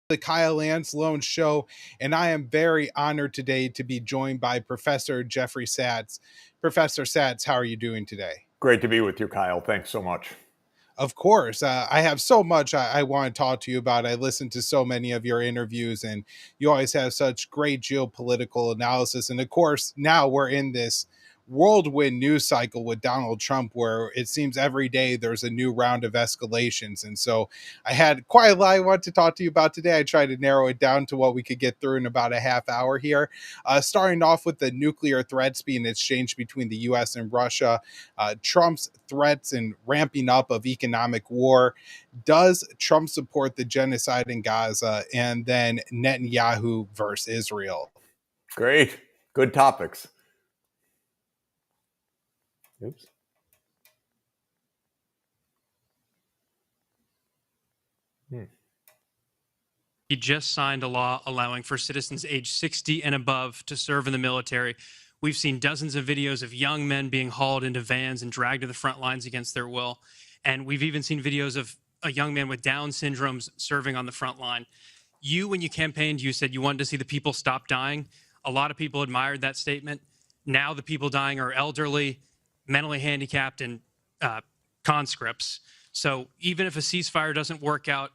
The Kyle Lance Show, and I am very honored today to be joined by Professor Jeffrey Sachs. Professor Sachs, how are you doing today? Great to be with you, Kyle. Thanks so much. Of course, I have so much I want to talk to you about. I listened to so many of your interviews, and you always have such great geopolitical analysis. And of course, now we're in this whirlwind news cycle with Donald Trump, where it seems every day there's a new round of escalations. And so I had quite a lot I want to talk to you about today. I tried to narrow it down to what we could get through in about a half hour here. Starting off with the nuclear threats being exchanged between the U.S. and Russia, Trump's threats and ramping up of economic war. Does Trump support the genocide in Gaza? And then Netanyahu versus Israel. Great. Good topics. Oops. He just signed a law allowing for citizens age 60 and above to serve in the military. We've seen dozens of videos of young men being hauled into vans and dragged to the front lines against their will. And we've even seen videos of a young man with Down syndromes serving on the front line. When you campaigned, you said you wanted to see the people stop dying. A lot of people admired that statement. Now the people dying are elderly, mentally handicapped, and conscripts. So even if a ceasefire doesn't work out,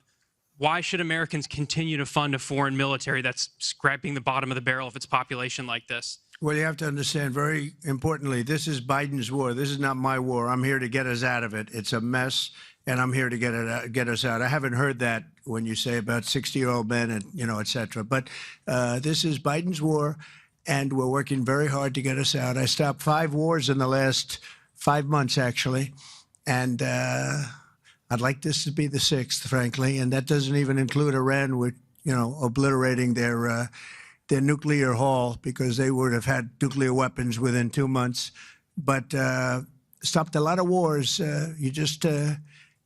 why should Americans continue to fund a foreign military that's scraping the bottom of the barrel of its population like this? Well, you have to understand, very importantly, this is Biden's war. This is not my war. I'm here to get us out of it. It's a mess, and I'm here to get us out. I haven't heard that when you say about 60-year-old men and, et cetera. But this is Biden's war, and we're working very hard to get us out. I stopped 5 wars in the last 5 months, actually, and I'd like this to be the 6th, frankly, and that doesn't even include Iran, with obliterating their nuclear haul, because they would have had nuclear weapons within 2 months. But stopped a lot of wars. You just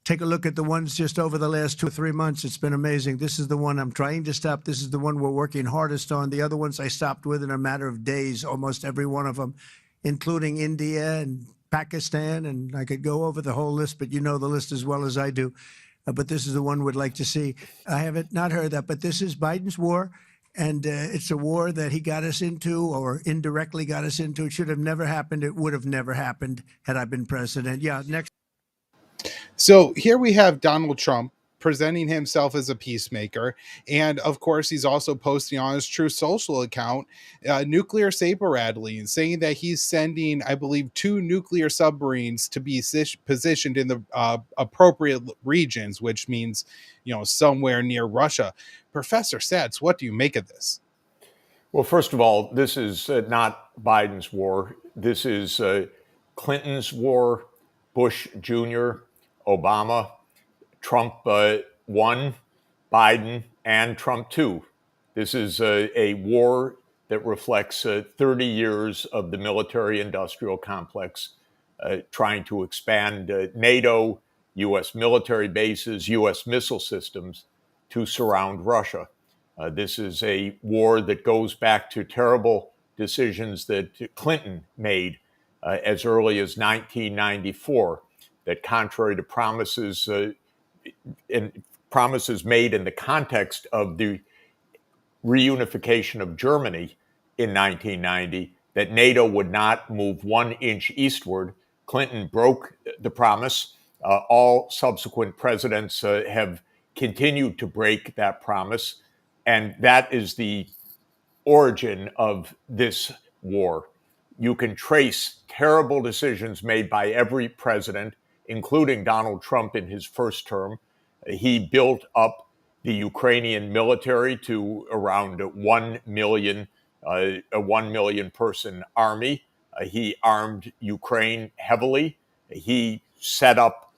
take a look at the ones just over the last 2 or 3 months. It's been amazing. This is the one I'm trying to stop. This is the one we're working hardest on. The other ones I stopped within a matter of days, almost every one of them, including India and Pakistan, and I could go over the whole list, but you know the list as well as I do. But this is the one we'd like to see. I haven't not heard that, but this is Biden's war, and it's a war that he got us into, or indirectly got us into. It should have never happened. It would have never happened had I been president. Yeah, next. So here we have Donald Trump presenting himself as a peacemaker. And of course, he's also posting on his True Social account, nuclear saber rattling, saying that he's sending, I believe, 2 nuclear submarines to be positioned in the appropriate regions, which means, somewhere near Russia. Professor Sachs, what do you make of this? Well, first of all, this is not Biden's war. This is Clinton's war, Bush Jr., Obama, Trump 1, Biden, and Trump 2. This is a war that reflects 30 years of the military-industrial complex trying to expand NATO, U.S. military bases, U.S. missile systems to surround Russia. This is a war that goes back to terrible decisions that Clinton made as early as 1994, that contrary to promises made in the context of the reunification of Germany in 1990, that NATO would not move 1 inch eastward. Clinton broke the promise. All subsequent presidents have continued to break that promise. And that is the origin of this war. You can trace terrible decisions made by every president, including Donald Trump in his first term. He built up the Ukrainian military to around 1 million, a 1 million person army. He armed Ukraine heavily. He set up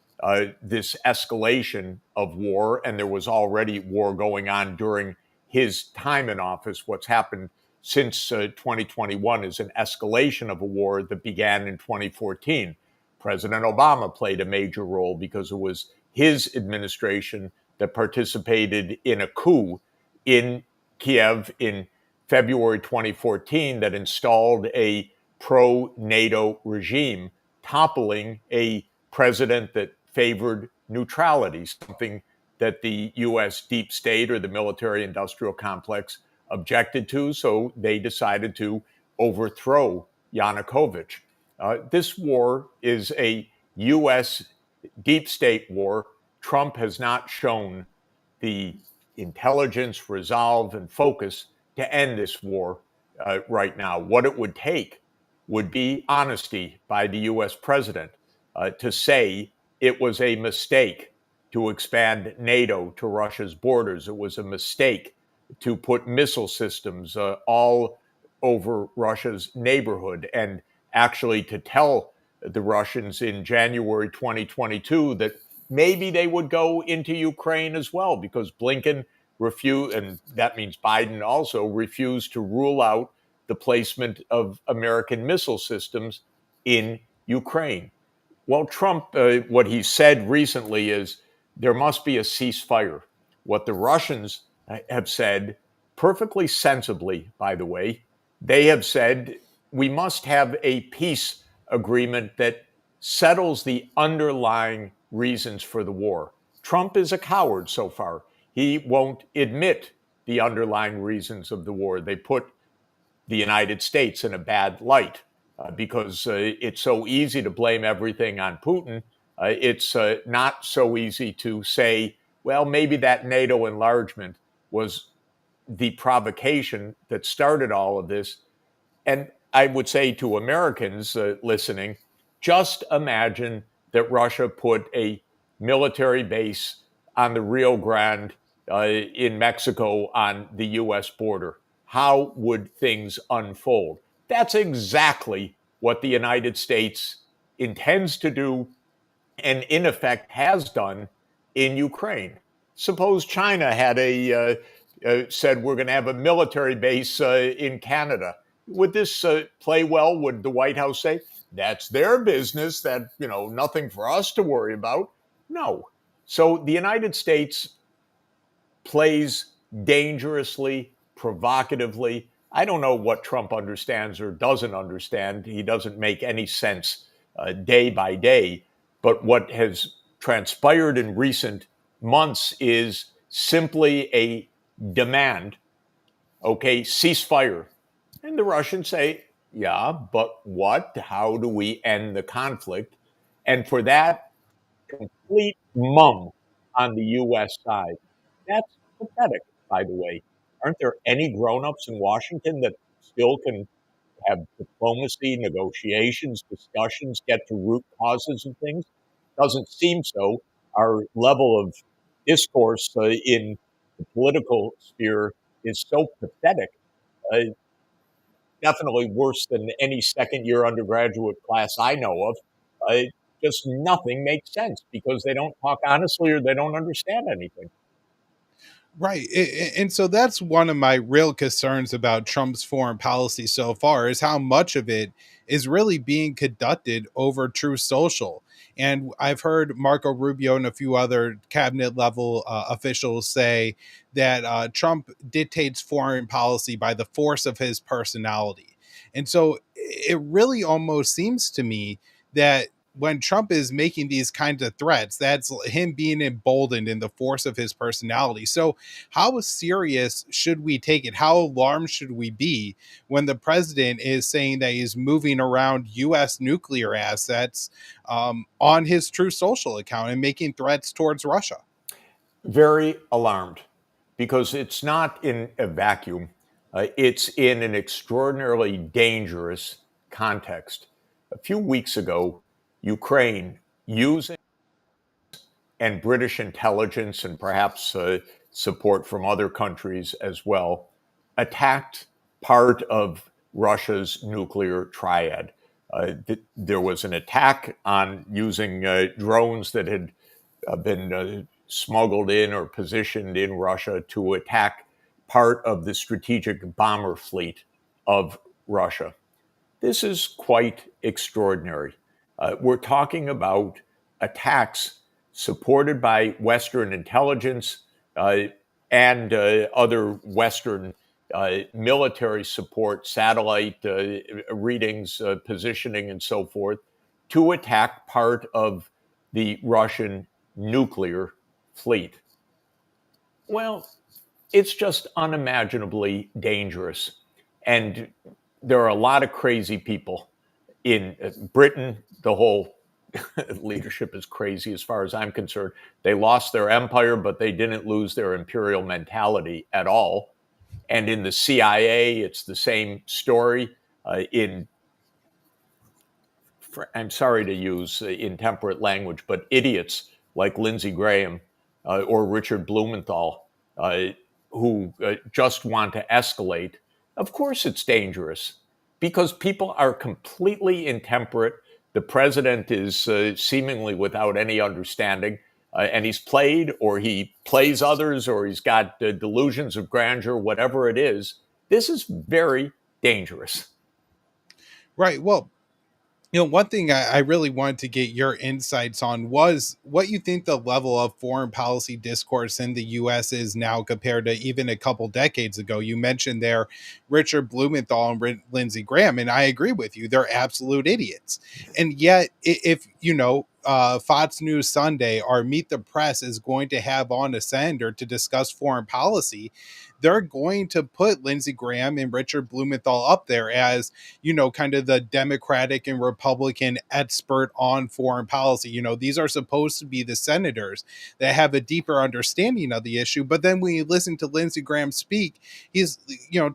this escalation of war, and there was already war going on during his time in office. What's happened since 2021 is an escalation of a war that began in 2014. President Obama played a major role because it was his administration that participated in a coup in Kiev in February 2014 that installed a pro-NATO regime, toppling a president that favored neutrality, something that the U.S. deep state or the military-industrial complex objected to, so they decided to overthrow Yanukovych. This war is a U.S. deep state war. Trump has not shown the intelligence, resolve, and focus to end this war right now. What it would take would be honesty by the U.S. president to say it was a mistake to expand NATO to Russia's borders. It was a mistake to put missile systems all over Russia's neighborhood, and actually to tell the Russians in January 2022 that maybe they would go into Ukraine as well, because Blinken refused, and that means Biden also refused to rule out the placement of American missile systems in Ukraine. Well, Trump, what he said recently is there must be a ceasefire. What the Russians have said, perfectly sensibly, by the way, they have said we must have a peace agreement that settles the underlying reasons for the war. Trump is a coward so far. He won't admit the underlying reasons of the war. They put the United States in a bad light because it's so easy to blame everything on Putin. It's not so easy to say, well, maybe that NATO enlargement was the provocation that started all of this. And I would say to Americans listening, just imagine that Russia put a military base on the Rio Grande in Mexico on the US border. How would things unfold? That's exactly what the United States intends to do and, in effect, has done in Ukraine. Suppose China had said we're going to have a military base in Canada. Would this play well? Would the White House say that's their business? That nothing for us to worry about? No. So the United States plays dangerously, provocatively. I don't know what Trump understands or doesn't understand. He doesn't make any sense day by day. But what has transpired in recent months is simply a demand, okay, ceasefire. And the Russians say, yeah, but what? How do we end the conflict? And for that, complete mum on the U.S. side. That's pathetic, by the way. Aren't there any grown-ups in Washington that still can have diplomacy, negotiations, discussions, get to root causes of things? Doesn't seem so. Our level of discourse in the political sphere is so pathetic, definitely worse than any second-year undergraduate class I know of. Just nothing makes sense because they don't talk honestly or they don't understand anything. Right. And so that's one of my real concerns about Trump's foreign policy so far is how much of it is really being conducted over Truth Social. And I've heard Marco Rubio and a few other cabinet level officials say that Trump dictates foreign policy by the force of his personality. And so it really almost seems to me that when Trump is making these kinds of threats, that's him being emboldened in the force of his personality. So, how serious should we take it? How alarmed should we be when the president is saying that he's moving around U.S. nuclear assets on his True Social account and making threats towards Russia? Very alarmed because it's not in a vacuum. It's in an extraordinarily dangerous context. A few weeks ago, Ukraine, using and British intelligence and perhaps support from other countries as well, attacked part of Russia's nuclear triad. There was an attack on using drones that had been smuggled in or positioned in Russia to attack part of the strategic bomber fleet of Russia. This is quite extraordinary. We're talking about attacks supported by Western intelligence and other Western military support, satellite readings, positioning, and so forth, to attack part of the Russian nuclear fleet. Well, it's just unimaginably dangerous. And there are a lot of crazy people in Britain. The whole leadership is crazy as far as I'm concerned. They lost their empire, but they didn't lose their imperial mentality at all. And in the CIA, it's the same story. I'm sorry to use intemperate language, but idiots like Lindsey Graham or Richard Blumenthal who just want to escalate, of course it's dangerous because people are completely intemperate. The president is seemingly without any understanding, and he's played or he plays others or he's got delusions of grandeur, whatever it is. This is very dangerous. Right. Well, one thing I really wanted to get your insights on was what you think the level of foreign policy discourse in the US is now compared to even a couple decades ago. You mentioned there Richard Blumenthal and Lindsey Graham, and I agree with you. They're absolute idiots. And yet, if Fox News Sunday or Meet the Press is going to have on a senator to discuss foreign policy, they're going to put Lindsey Graham and Richard Blumenthal up there as, kind of the Democratic and Republican expert on foreign policy. These are supposed to be the senators that have a deeper understanding of the issue. But then when you listen to Lindsey Graham speak, he's,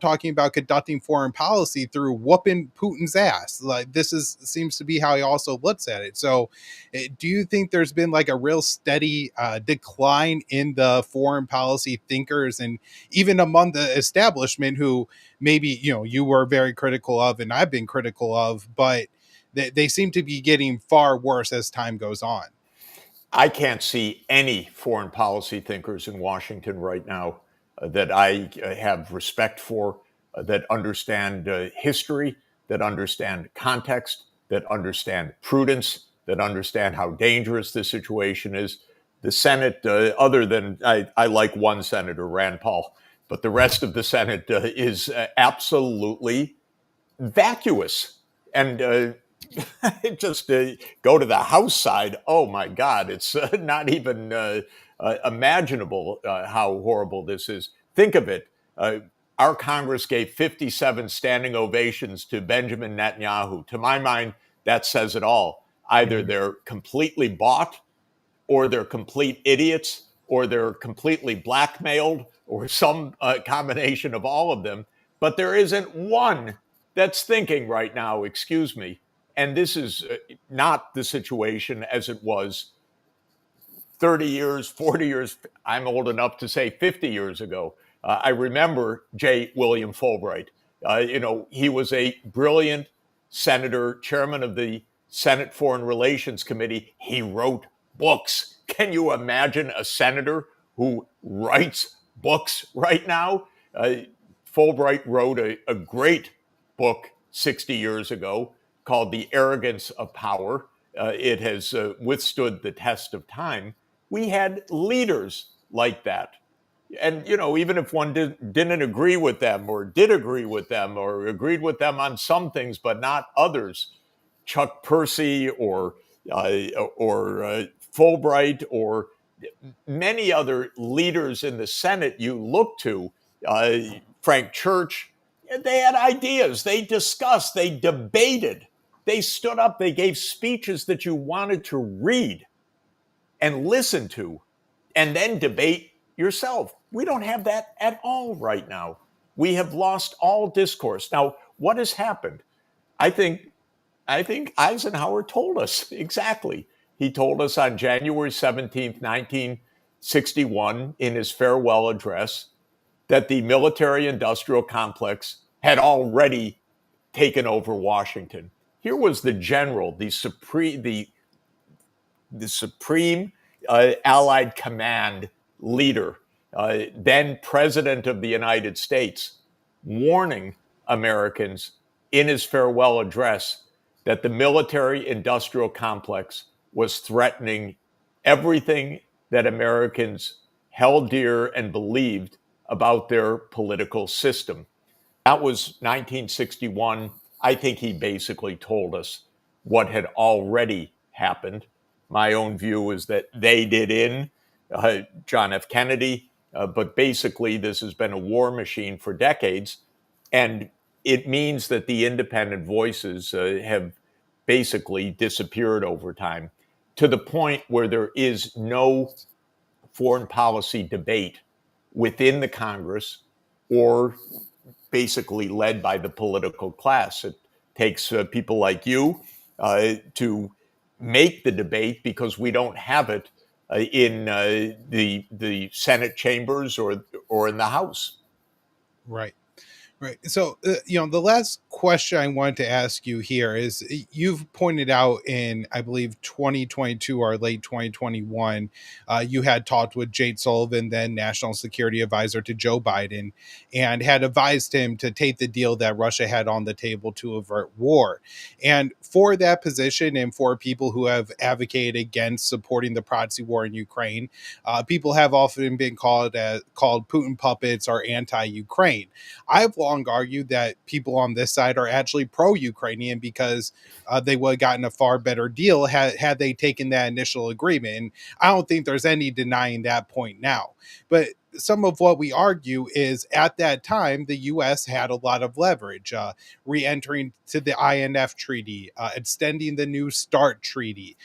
talking about conducting foreign policy through whooping Putin's ass. Like seems to be how he also looks at it. So do you think there's been like a real steady decline in the foreign policy thinkers and even among the establishment who maybe, you were very critical of and I've been critical of, but they seem to be getting far worse as time goes on? I can't see any foreign policy thinkers in Washington right now that I have respect for, that understand history, that understand context, that understand prudence, that understand how dangerous this situation is. The Senate, other than I like one senator, Rand Paul, but the rest of the Senate is absolutely vacuous. And just go to the House side. Oh my God, it's not even imaginable how horrible this is. Think of it. Our Congress gave 57 standing ovations to Benjamin Netanyahu. To my mind, that says it all. Either they're completely bought, or they're complete idiots, or they're completely blackmailed, or some combination of all of them. But there isn't one that's thinking right now, excuse me. And this is not the situation as it was 30 years, 40 years. I'm old enough to say 50 years ago. I remember J. William Fulbright. He was a brilliant senator, chairman of the Senate Foreign Relations Committee. He wrote books. Can you imagine a senator who writes books right now? Fulbright wrote a great book 60 years ago called The Arrogance of Power. It has withstood the test of time. We had leaders like that. And, even if one didn't agree with them or did agree with them or agreed with them on some things, but not others, Chuck Percy or Fulbright or many other leaders in the Senate you look to, Frank Church, they had ideas. They discussed, they debated, they stood up, they gave speeches that you wanted to read and listen to and then debate yourself. We don't have that at all right now. We have lost all discourse. Now, what has happened? I think Eisenhower told us exactly. He told us on January 17th, 1961, in his farewell address, that the military-industrial complex had already taken over Washington. Here was the general, the supreme Allied command leader, then President of the United States, warning Americans in his farewell address that the military-industrial complex was threatening everything that Americans held dear and believed about their political system. That was 1961. I think he basically told us what had already happened. My own view is that they did in John F. Kennedy, but basically this has been a war machine for decades. And it means that the independent voices have basically disappeared over time, to the point where there is no foreign policy debate within the Congress or basically led by the political class. It takes people like you to make the debate, because we don't have it in the Senate chambers or in the House. Right. Right. So, the last question I wanted to ask you here is, you've pointed out in, I believe, 2022 or late 2021, you had talked with Jake Sullivan, then National Security Advisor to Joe Biden, and had advised him to take the deal that Russia had on the table to avert war. And for that position, and for people who have advocated against supporting the proxy war in Ukraine, people have often been called Putin puppets or anti-Ukraine. I've long argued that people on this side are actually pro-Ukrainian, because they would have gotten a far better deal had they taken that initial agreement. And I don't think there's any denying that point now. But some of what we argue is, at that time, the U.S. had a lot of leverage, re-entering to the INF treaty, extending the New START treaty,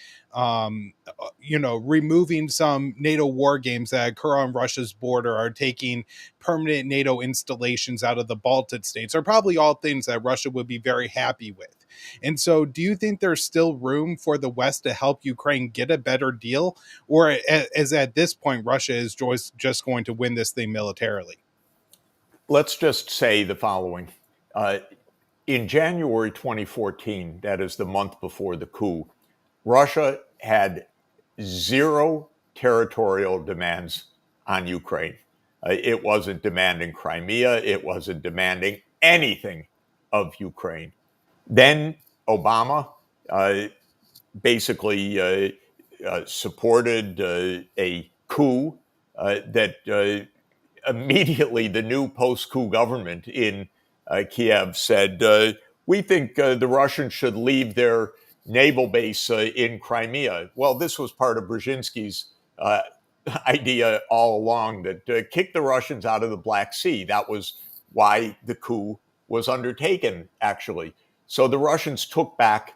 removing some NATO war games that occur on Russia's border, are taking permanent NATO installations out of the Baltic states, are probably all things that Russia would be very happy with. And so, do you think there's still room for the West to help Ukraine get a better deal? Or is at this point, Russia is just going to win this thing militarily? Let's just say the following. In January 2014, that is the month before the coup, Russia had zero territorial demands on Ukraine. It wasn't demanding Crimea. It wasn't demanding anything of Ukraine. Then Obama basically supported a coup that immediately the new post-coup government in Kiev said, we think the Russians should leave their naval base in Crimea. Well, this was part of Brzezinski's idea all along, that kick the Russians out of the Black Sea. That was why the coup was undertaken, actually. So the Russians took back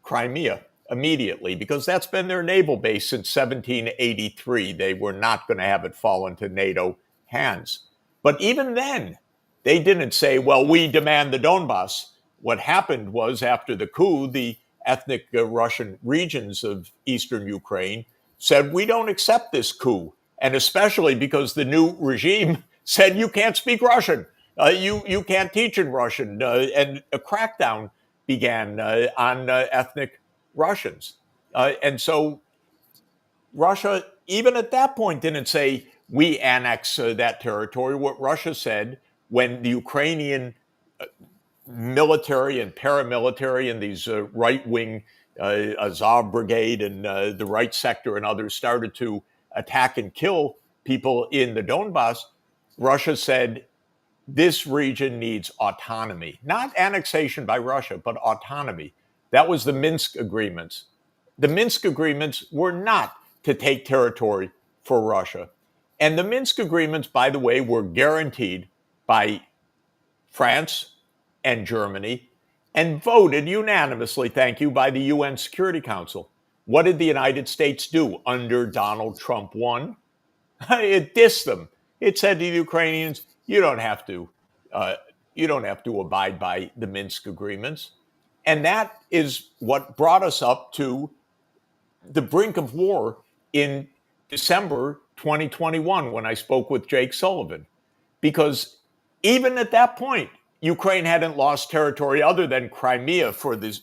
Crimea immediately, because that's been their naval base since 1783. They were not going to have it fall into NATO hands. But even then, they didn't say, well, we demand the Donbass. What happened was, after the coup, the ethnic Russian regions of eastern Ukraine said, we don't accept this coup. And especially because the new regime said, you can't speak Russian. You can't teach in Russian. And a crackdown began on ethnic Russians. And so Russia, even at that point, didn't say, we annex that territory. What Russia said, when the Ukrainian military and paramilitary and these right-wing Azov Brigade and the Right Sector and others started to attack and kill people in the Donbass, Russia said, this region needs autonomy, not annexation by Russia, but autonomy. That was the Minsk agreements. The Minsk agreements were not to take territory for Russia. And the Minsk agreements, by the way, were guaranteed by France and Germany and voted unanimously, thank you, by the UN Security Council. What did the United States do under Donald Trump 1? It dissed them. It said to the Ukrainians, you don't have to abide by the Minsk agreements. And that is what brought us up to the brink of war in December 2021, when I spoke with Jake Sullivan. Because even at that point, Ukraine hadn't lost territory other than Crimea, for this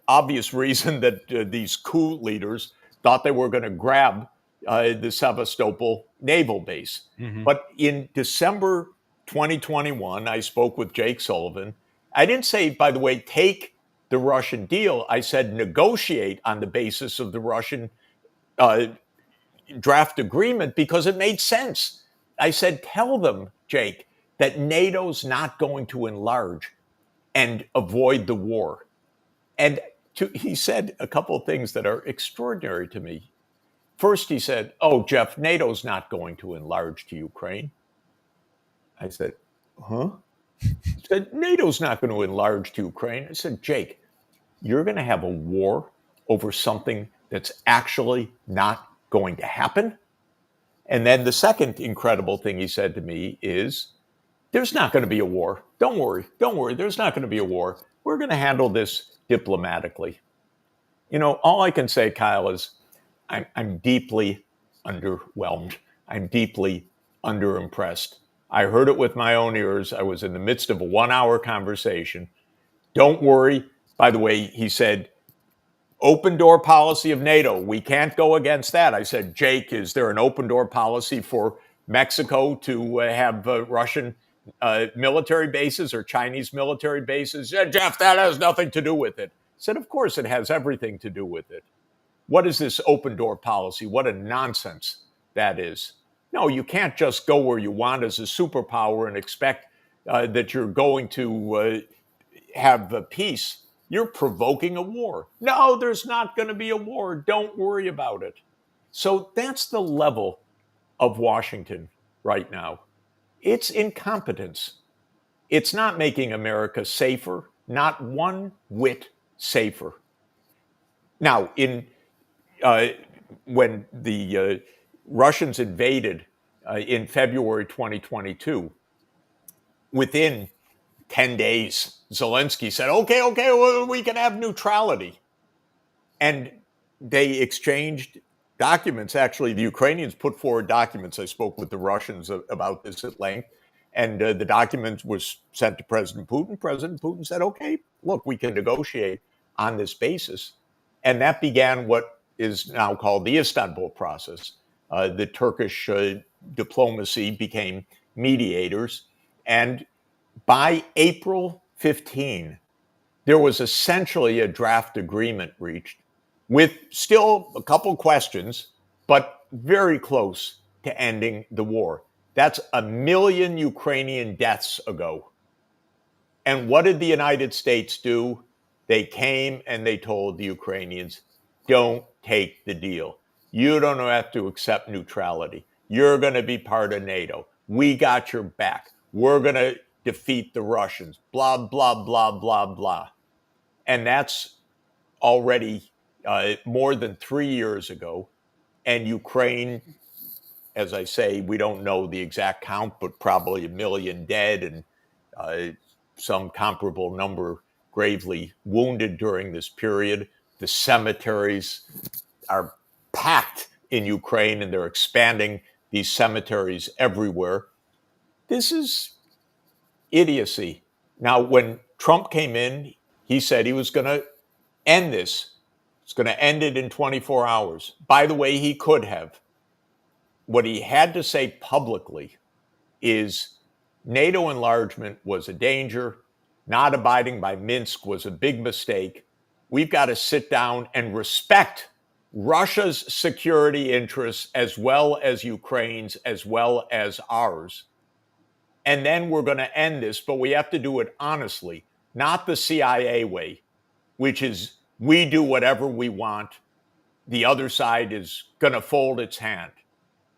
obvious reason that these coup leaders thought they were going to grab the Sevastopol naval base. Mm-hmm. But in December 2021, I spoke with Jake Sullivan. I didn't say, by the way, take the Russian deal. I said negotiate on the basis of the Russian draft agreement, because it made sense. I said, tell them, Jake, that NATO's not going to enlarge and avoid the war. And he said a couple of things that are extraordinary to me. first he said, "Oh, Jeff, NATO's not going to enlarge to Ukraine." I said, "Huh?" He said, "NATO's not going to enlarge to Ukraine." I said, "Jake, you're going to have a war over something that's actually not going to happen?" And then the second incredible thing he said to me is, "There's not going to be a war. Don't worry. There's not going to be a war. We're going to handle this diplomatically." All I can say, Kyle, is I'm deeply underwhelmed. I'm deeply underimpressed. I heard it with my own ears. I was in the midst of a 1-hour conversation. Don't worry. By the way, he said, open door policy of NATO. We can't go against that. I said, "Jake, is there an open door policy for Mexico to have Russian military bases or Chinese military bases?" "Yeah, Jeff, that has nothing to do with it." I said, "Of course it has everything to do with it. What is this open door policy? What a nonsense that is. No, you can't just go where you want as a superpower and expect that you're going to have peace. You're provoking a war. No, there's not going to be a war. Don't worry about it." So that's the level of Washington right now. It's incompetence. It's not making America safer, not one whit safer. Now, when the Russians invaded in February 2022, within 10 days, Zelensky said, okay, well, we can have neutrality. And they exchanged documents. Actually, the Ukrainians put forward documents. I spoke with the Russians about this at length. And the document was sent to President Putin. President Putin said, okay, look, we can negotiate on this basis. And that began what is now called the Istanbul process. The Turkish diplomacy became mediators. And by April 15, there was essentially a draft agreement reached with still a couple questions, but very close to ending the war. That's 1 million Ukrainian deaths ago. And what did the United States do? They came and they told the Ukrainians, don't take the deal. You don't have to accept neutrality. You're going to be part of NATO. We got your back. We're going to defeat the Russians. Blah, blah, blah, blah, blah. And that's already more than 3 years ago. And Ukraine, as I say, we don't know the exact count, but probably 1 million dead and some comparable number gravely wounded during this period. The cemeteries are packed in Ukraine, and they're expanding these cemeteries everywhere. This is idiocy. Now, when Trump came in, he said he was going to end this. He's going to end it in 24 hours. By the way, he could have. What he had to say publicly is NATO enlargement was a danger. Not abiding by Minsk was a big mistake. We've got to sit down and respect Russia's security interests as well as Ukraine's, as well as ours. And then we're going to end this, but we have to do it honestly, not the CIA way, which is we do whatever we want. The other side is going to fold its hand.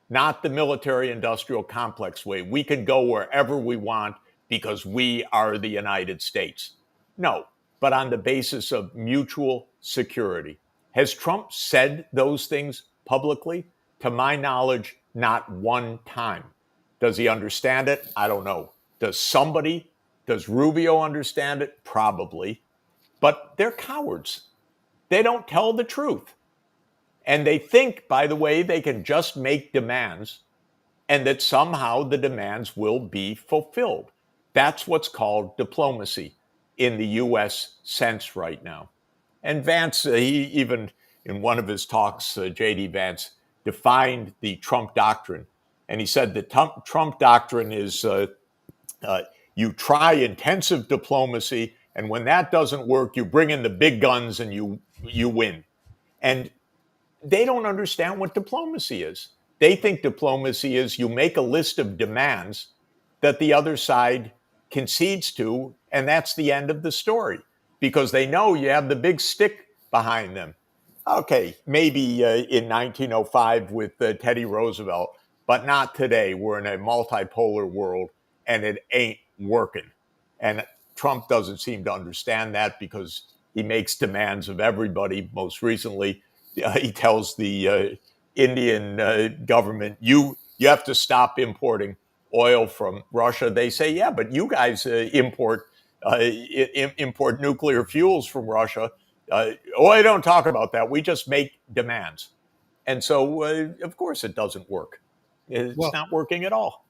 Not the military-industrial complex way. We can go wherever we want because we are the United States. No, but on the basis of mutual security. Has Trump said those things publicly? To my knowledge, not one time. Does he understand it? I don't know. Does Rubio understand it? Probably. But they're cowards. They don't tell the truth. And they think, by the way, they can just make demands and that somehow the demands will be fulfilled. That's what's called diplomacy in the U.S. sense right now. And Vance, he even in one of his talks, J.D. Vance, defined the Trump doctrine. And he said the Trump doctrine is you try intensive diplomacy, and when that doesn't work, you bring in the big guns and you win. And they don't understand what diplomacy is. They think diplomacy is you make a list of demands that the other side concedes to, and that's the end of the story, because they know you have the big stick behind them. Okay, maybe in 1905 with Teddy Roosevelt, but not today. We're in a multipolar world and it ain't working. And Trump doesn't seem to understand that because he makes demands of everybody. Most recently, he tells the Indian government, you have to stop importing oil from Russia. They say, yeah, but you guys import nuclear fuels from Russia. I don't talk about that. We just make demands. And so, of course, it doesn't work. It's Well, not working at all.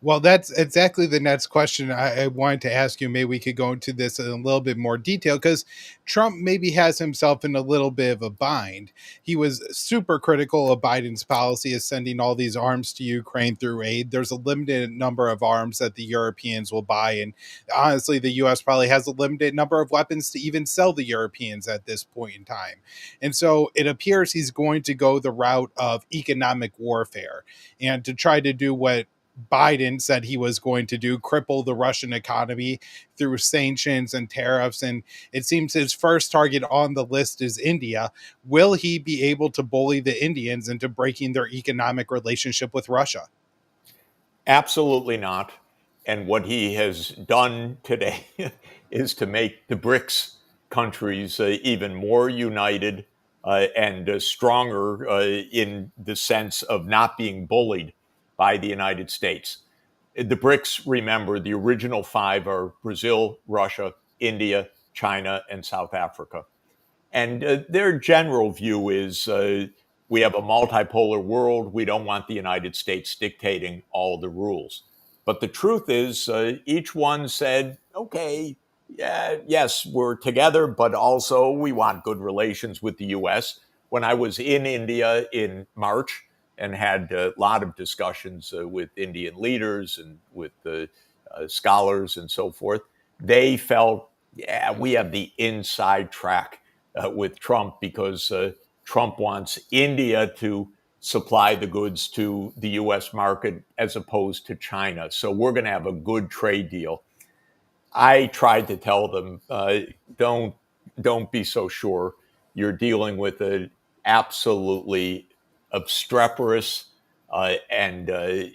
Well, that's exactly the next question I wanted to ask you. Maybe we could go into this in a little bit more detail because Trump maybe has himself in a little bit of a bind. He was super critical of Biden's policy of sending all these arms to Ukraine through aid. There's a limited number of arms that the Europeans will buy. And honestly, the US probably has a limited number of weapons to even sell the Europeans at this point in time. And so it appears he's going to go the route of economic warfare and to try to do what Biden said he was going to do, cripple the Russian economy through sanctions and tariffs. And it seems his first target on the list is India. Will he be able to bully the Indians into breaking their economic relationship with Russia? Absolutely not. And what he has done today is to make the BRICS countries even more united and stronger in the sense of not being bullied by the United States. The BRICS, remember, the original five are Brazil, Russia, India, China, and South Africa. And their general view is we have a multipolar world. We don't want the United States dictating all the rules. But the truth is, each one said, okay, yeah, yes, we're together, but also we want good relations with the US. When I was in India in March and had a lot of discussions with Indian leaders and with scholars and so forth, they felt, yeah, we have the inside track with Trump because Trump wants India to supply the goods to the U.S. market as opposed to China. So we're going to have a good trade deal. I tried to tell them, don't be so sure. You're dealing with an absolutely obstreperous and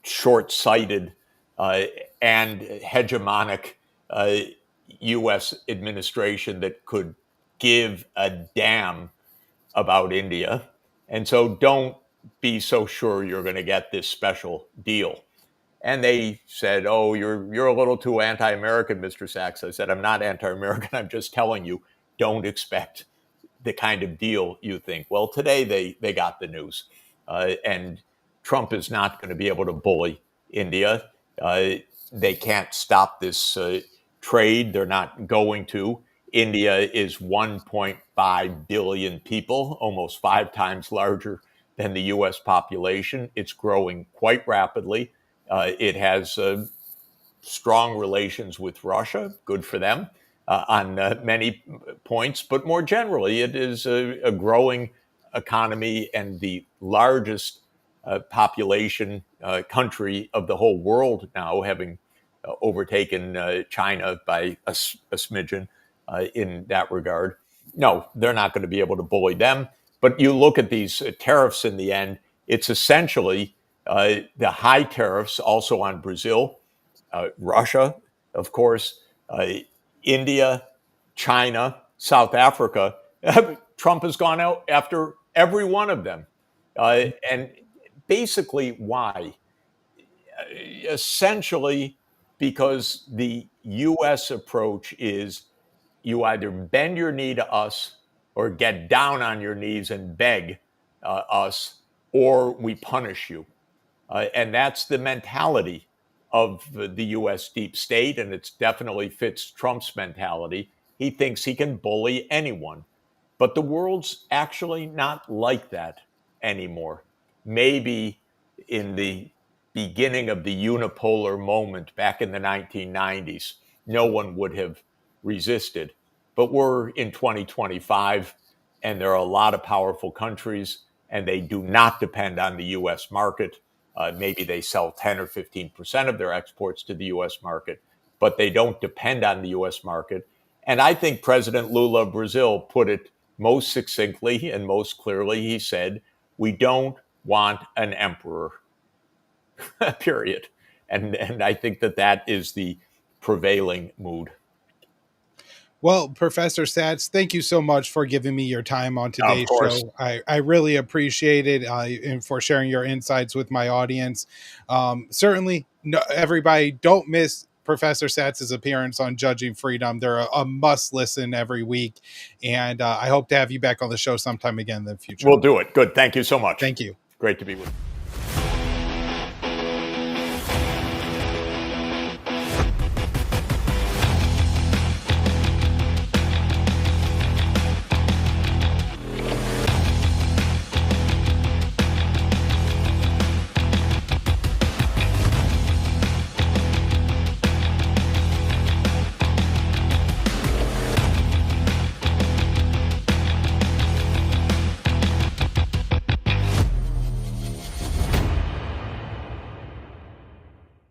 short-sighted and hegemonic U.S. administration that could give a damn about India. And so don't be so sure you're going to get this special deal. And they said, oh, you're a little too anti-American, Mr. Sachs. I said, I'm not anti-American. I'm just telling you, don't expect the kind of deal you think. Well, today they got the news. And Trump is not going to be able to bully India. They can't stop this trade. They're not going to. India is 1.5 billion people, almost 5 times larger than the U.S. population. It's growing quite rapidly. It has strong relations with Russia, good for them on many points. But more generally, it is a growing economy and the largest population country of the whole world now, having overtaken China by a smidgen in that regard. No, they're not going to be able to bully them. But you look at these tariffs in the end, it's essentially the high tariffs also on Brazil, Russia, of course, India, China, South Africa. Trump has gone out after every one of them. And basically, why? Essentially, because the U.S. approach is you either bend your knee to us or get down on your knees and beg us, or we punish you. And that's the mentality of the U.S. deep state, and it definitely fits Trump's mentality. He thinks he can bully anyone. But the world's actually not like that anymore. Maybe in the beginning of the unipolar moment back in the 1990s, no one would have resisted. But we're in 2025, and there are a lot of powerful countries, and they do not depend on the U.S. market. Maybe they sell 10 or 15% of their exports to the U.S. market, but they don't depend on the U.S. market. And I think President Lula of Brazil put it most succinctly and most clearly, he said, we don't want an emperor, period. And I think that is the prevailing mood. Well, Professor Sachs, thank you so much for giving me your time on today's show. I really appreciate it, and for sharing your insights with my audience. Certainly, no, everybody, don't miss Professor Satz's appearance on Judging Freedom. They're a must listen every week, and I hope to have you back on the show sometime again in the future. We'll do it. Good. Thank you so much. Thank you. Great to be with you.